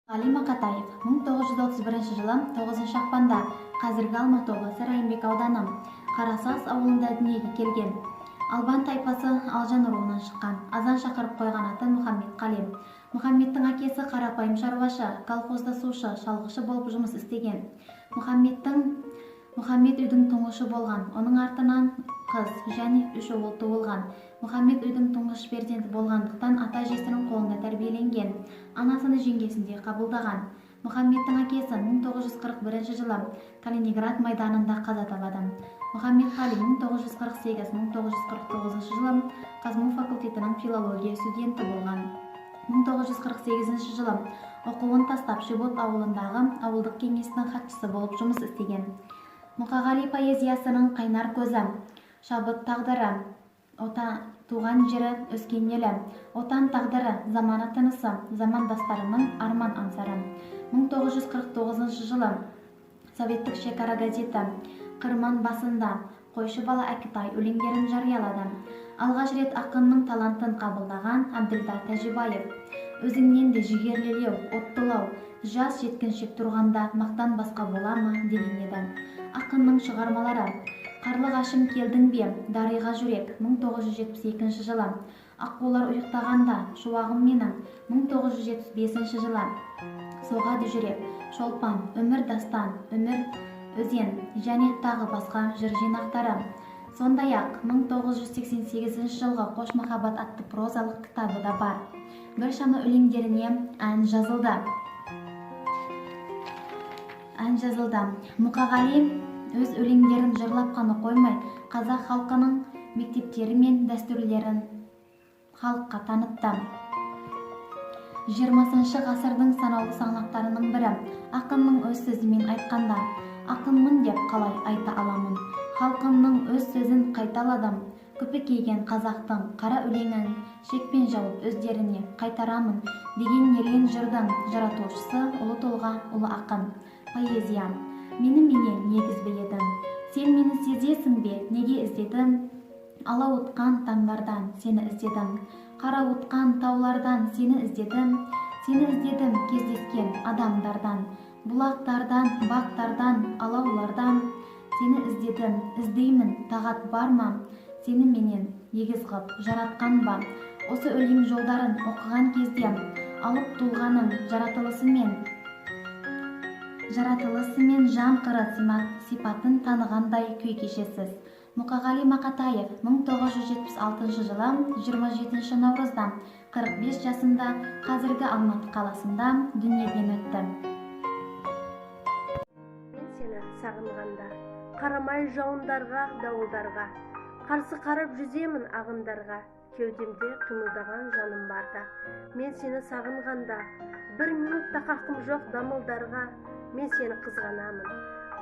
Али Мақатаев 1931 жылы 9 ақпанда қазіргі Алматы облысы Райымбек ауданы Қарасас ауылында дүниеге келген. Албан тайпасы Алжан руынан шыққан. Азан шақырып қойған аты Мұхаммед Қали. Мұхаммедтің әкесі қарапайым шаруашы, колхозда сушы, шалғышы болып жұмыс істеген. Мұхаммед үйдің тұңғышы болған. Оның артынан қыз және 3 ұл туылған. Мұхаммед үйдің тұңғыш перзенті болғандықтан ата-әжесінің қолында тәрбиеленген. Анасыны жеңгесіндей қабылдаған. Мұхаммедтің әкесі 1941 жылы Калининград майданында қаза табады. Мұхаммед Қали 1948-1949 жылы Қазму факультетінің филология студенті болған. 1948 жылы оқуын тастап Шибот ауылындағы ауылдық кеңестің хатшысы болып жұмыс істеген. Мұқағали поэзиясының қайнар көзі, шабыт тағдыры, туған жері өскен елі, отан тағдыры, заманы тынысы, замандастарының арман аңсары. 1949 жылы Советтік шекара газеті Қырман басында Қойшы бала Әкітай өлеңдерін жариялады. Алғаш рет ақынның талантын қабылдаған Әбділда Тәжібаев өзіңнен де жігерлелеу, оттылау, жас жеткіншек тұрғанда мақтан басқа бола ма деген еді. Ақынның шығармалары: Қарлығашым келдің бе, дариға жүрек 1972 жылы, Аққулар ұйықтағанда, шуағым менің 1975 жылы, Соғады жүрек, Шолпан, Өмір дастан, Өмір өзен және тағы басқа жыр жинақтары. Сондай-ақ 1988 жылғы Қош махаббат атты прозалық кітабы да бар. Біршама өлеңдеріне ән жазылды. Мұқағали өз өлеңдерін жырлап қана қоймай, қазақ халқының мектептері мен дәстүрлерін халыққа танытты. 20 ғасырдың санаулы саңлақтарының бірі. Ақынның өз сөзімен айтқанда, ақынмын деп қалай айта аламын, халқымның өз сөзін қайталадым, күпі киген қазақтың қара өлеңін шекпен жауып өздеріне қайтарамын деген ерен жырдың жаратушысы ұлы тұлға, ұлы ақын. Поэзия: мені негізбе едің, сен мені сезесің бе, неге іздедім? Ала отқан таңдардан сені іздедім, қара отқан таулардан сені іздедім, кездескен адамдардан, бұлақтардан, бақтардан, алаулардан сені іздедім, іздеймін, тағат бар ма? Сені менен егіз ғып жаратқан ба? Осы өлең жолдарын оқыған кезде алып тұлғаның жаратылысымен жан қыры сипатын танығандай күй кешесіз. Мұқағали Мақатаев 1976 жылы 27 наурызда 45 жасында қазіргі Алматы қаласында дүниеден өтті. Мен сені сағынғанда, қарамай жауындарға, дауылдарға, қарсы қарып жүземін ағындарға, кеудемде қимылдаған жаным барда. Мен сені сағынғанда, бір минут тақақым жоқ дамылдарға, мен сені қызғанамын.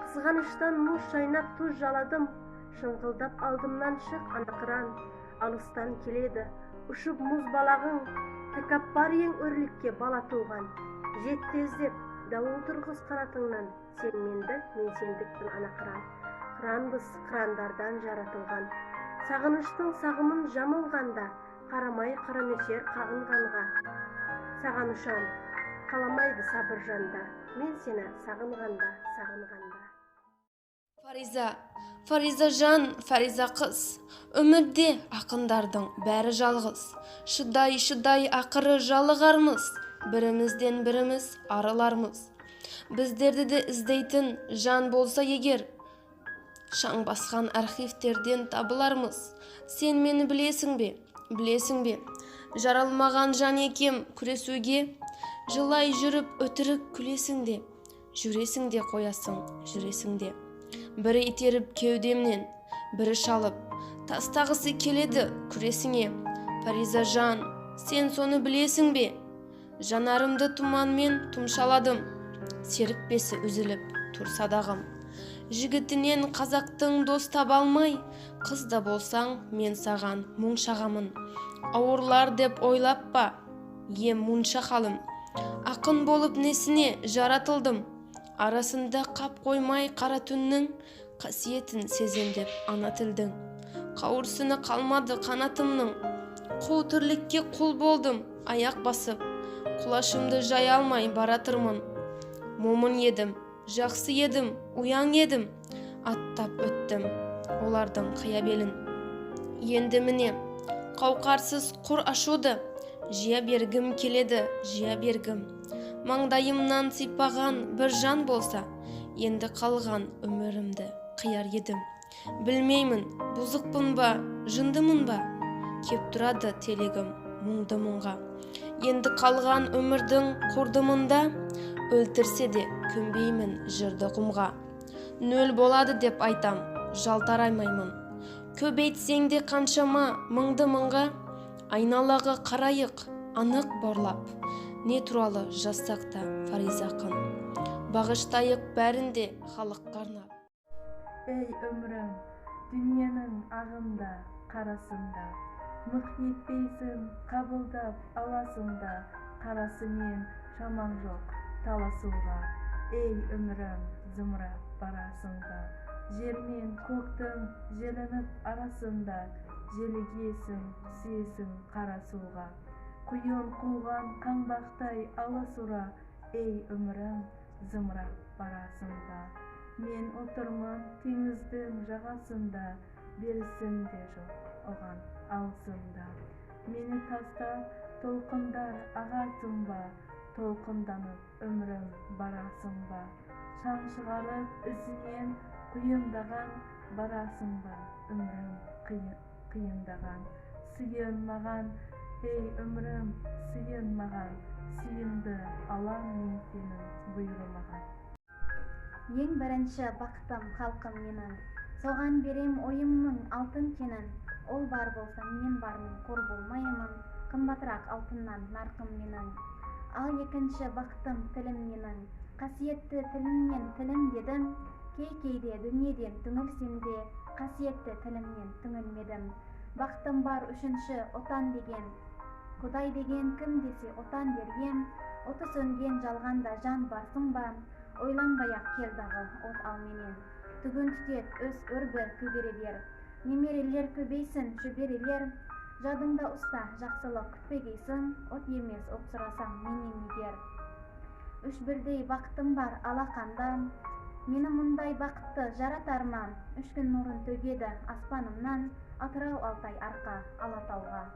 Қызғаныштан мұз шайнап тұз жаладым, шыңғылдап алдымнан шық анақыран, алыстан келеді, ұшып мұз балағың, тәкаппар ең өрлікке бала туған. Жет тездеп, дауыл тұрғыз қанатыңнан, сен менді, мен сендікпін анақыран. Қыранбыз қырандардан жаратылған, сағыныштың сағымын жамылғанда, қарамай қара нөсер қағынғанға. Саған ұшам, қаламайды сабыр жанда, мен сені сағынғанда. Фариза жан, Фариза қыз, өмірде ақындардың бәрі жалғыз. Шыдай ақыры жалығармыз, бірімізден біріміз арылармыз. Біздерді де іздейтін жан болса егер, шаң басқан архивтерден табылармыз. Сен мені білесің бе? Жаралмаған жан екем күресуге, жылай жүріп өтірік күлесің де, жүресің де қоясың, жүресің де. Бірі итеріп кеудемнен, бірі шалып, тастағысы келеді күресіңе. Фариза жан, сен соны білесің бе? Жанарымды тұманмен тұмшаладым, серіппесі үзіліп тұрсадағым. Жігітінен қазақтың дос таба алмай, қыз да болсаң мен саған мұң шағамын. Ауырлар деп ойлап па, ем мұнша қалым. Ақын болып несіне жаратылдым, арасында қап қоймай қара түннің қасиетін сезем деп ана тілдің. Қауырсыны қалмады қанатымның, қу тірлікке құл болдым аяқ басып, құлашымды жай алмай баратырмын. Момын едім, жақсы едім, уяң едім, аттап өттім олардың қиябелін. Енді міне, қауқарсыз құр ашуды жия бергім келеді, жия бергім. Маңдайымнан сипаған бір жан болса, енді қалған өмірімді қияр едім. Білмеймін, бұзықпын ба, жындымын ба, кеп тұрады телегім мұңды мұңға. Енді қалған өмірдің құрдымында, өлтірсе де көнбеймін жырды құмға. Нөл болады деп айтам, жалтараймаймын. Көбейтсең де қаншама мыңды мыңға, айналаға қарайық, анық барлап, не туралы жазсақ та Фариза ақын. Бағыштайық бәрінде халыққа арнап. Ей өмірім, дүниенің ағында, қарасында, мық етпейсің, қабылдап аласың да, қарасымен шамаң жоқ таласуға. Ей өмірім, зымырап барасың да, жер мен көктің желініп арасында, желігесің, сүйесің қарасуға. Құйын қуған қаңбақтай аласура, ей өмірім, зымырап барасың да. Мен отырмын теңіздің жағасында, берісім де жоқ оған алсында. Мені тастап толқындар ағасың ба, толқынданып өмірім барасың ба. Шаң шығарып ізінен құйындаған, барасың ба өмірім қиындаған. Сүйін маған, ей өмірім, сүйін маған, сүйінді алам мен сенің бұйырмаған. Ең бірінші бақытым халқым менің, соған берем ойымның алтын кенін. Ол бар болса мен бармын, қор болмаймын, қымбатырақ алтыннан нарқым менің. Ал екінші бақытым тілім менің, қасиетті тілімнен тілім дедім. Кейде дүниеден түңілсем де, қасиетті тілімнен түңілмедім. Бақытым бар үшінші отан деген, Құдай деген кім десе отан дерген. Оты сөнген жалғанда жан барсың ба, ойланбай-ақ кел дағы от ал менен. Түгін түтет өз өрбі көгере бер, немерелер көбейсін шөберелер. Жадыңда ұста жақсылық күтпегейсің, от емес от сұрасаң менен егер. Үш бірдей бақытым бар алақанда, мені мұндай бақытты жаратар ма? Үш күн нұрын төгеді аспанымнан, Атырау Алтай арқа Алатауға.